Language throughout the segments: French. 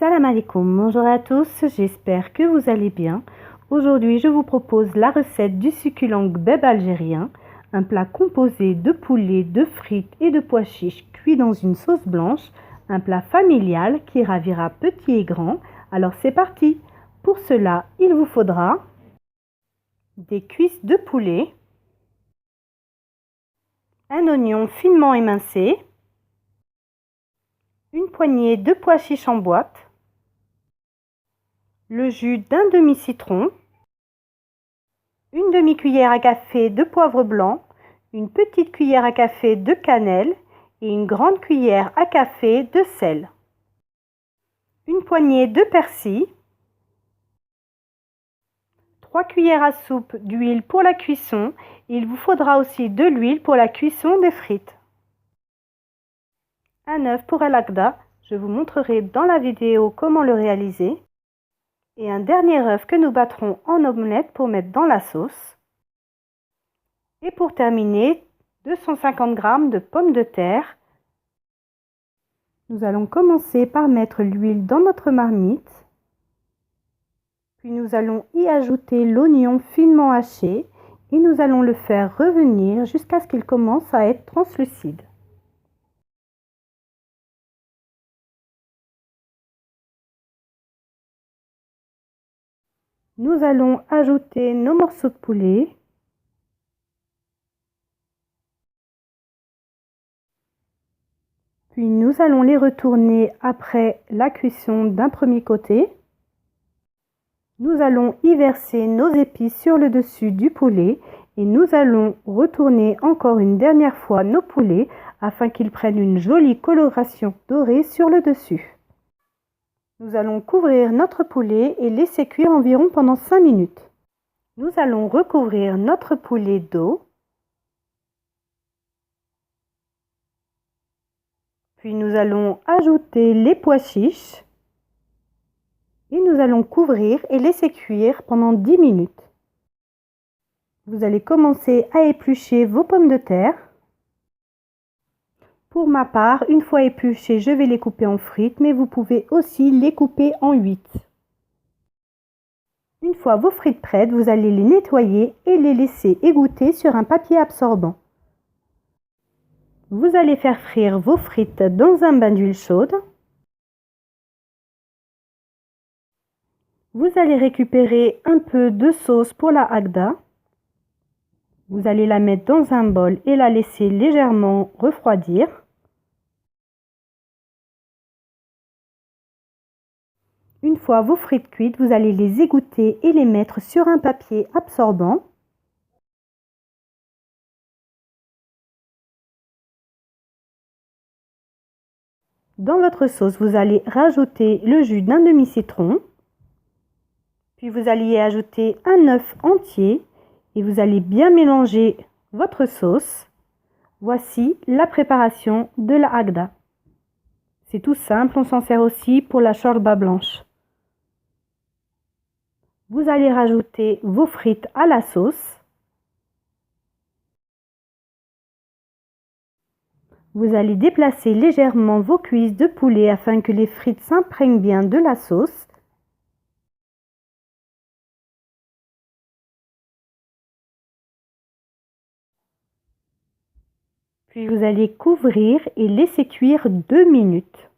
Salam alaikum, bonjour à tous, j'espère que vous allez bien. Aujourd'hui, je vous propose la recette du succulent gbeb algérien, un plat composé de poulet, de frites et de pois chiches cuits dans une sauce blanche, un plat familial qui ravira petits et grands. Alors c'est parti. Pour cela, il vous faudra des cuisses de poulet, un oignon finement émincé, une poignée de pois chiches en boîte, le jus d'un demi-citron, une demi-cuillère à café de poivre blanc, une petite cuillère à café de cannelle et une grande cuillère à café de sel. Une poignée de persil, 3 cuillères à soupe d'huile pour la cuisson. Il vous faudra aussi de l'huile pour la cuisson des frites. Un œuf pour el agda, je vous montrerai dans la vidéo comment le réaliser. Et un dernier œuf que nous battrons en omelette pour mettre dans la sauce. Et pour terminer, 250 g de pommes de terre. Nous allons commencer par mettre l'huile dans notre marmite. Puis nous allons y ajouter l'oignon finement haché et nous allons le faire revenir jusqu'à ce qu'il commence à être translucide. Nous allons ajouter nos morceaux de poulet. Puis nous allons les retourner après la cuisson d'un premier côté. Nous allons y verser nos épices sur le dessus du poulet et nous allons retourner encore une dernière fois nos poulets afin qu'ils prennent une jolie coloration dorée sur le dessus. Nous allons couvrir notre poulet et laisser cuire environ pendant 5 minutes. Nous allons recouvrir notre poulet d'eau. Puis nous allons ajouter les pois chiches. Et nous allons couvrir et laisser cuire pendant 10 minutes. Vous allez commencer à éplucher vos pommes de terre. Pour ma part, une fois épluchées, je vais les couper en frites, mais vous pouvez aussi les couper en 8. Une fois vos frites prêtes, vous allez les nettoyer et les laisser égoutter sur un papier absorbant. Vous allez faire frire vos frites dans un bain d'huile chaude. Vous allez récupérer un peu de sauce pour la agda. Vous allez la mettre dans un bol et la laisser légèrement refroidir. Une fois vos frites cuites, vous allez les égoutter et les mettre sur un papier absorbant. Dans votre sauce, vous allez rajouter le jus d'un demi-citron. Puis vous allez y ajouter un œuf entier et vous allez bien mélanger votre sauce. Voici la préparation de la agda. C'est tout simple, on s'en sert aussi pour la chorba blanche. Vous allez rajouter vos frites à la sauce. Vous allez déplacer légèrement vos cuisses de poulet afin que les frites s'imprègnent bien de la sauce. Puis vous allez couvrir et laisser cuire 2 minutes.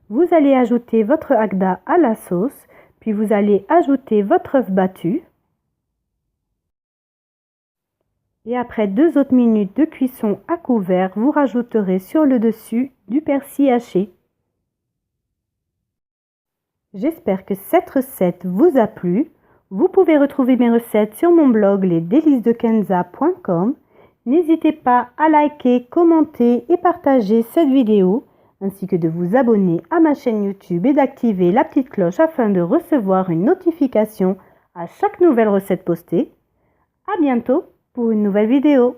Vous allez ajouter votre agda à la sauce, puis vous allez ajouter votre œuf battu. Et après 2 autres minutes de cuisson à couvert, vous rajouterez sur le dessus du persil haché. J'espère que cette recette vous a plu. Vous pouvez retrouver mes recettes sur mon blog lesdelicesdekenza.com. N'hésitez pas à liker, commenter et partager cette vidéo, ainsi que de vous abonner à ma chaîne YouTube et d'activer la petite cloche afin de recevoir une notification à chaque nouvelle recette postée. À bientôt pour une nouvelle vidéo.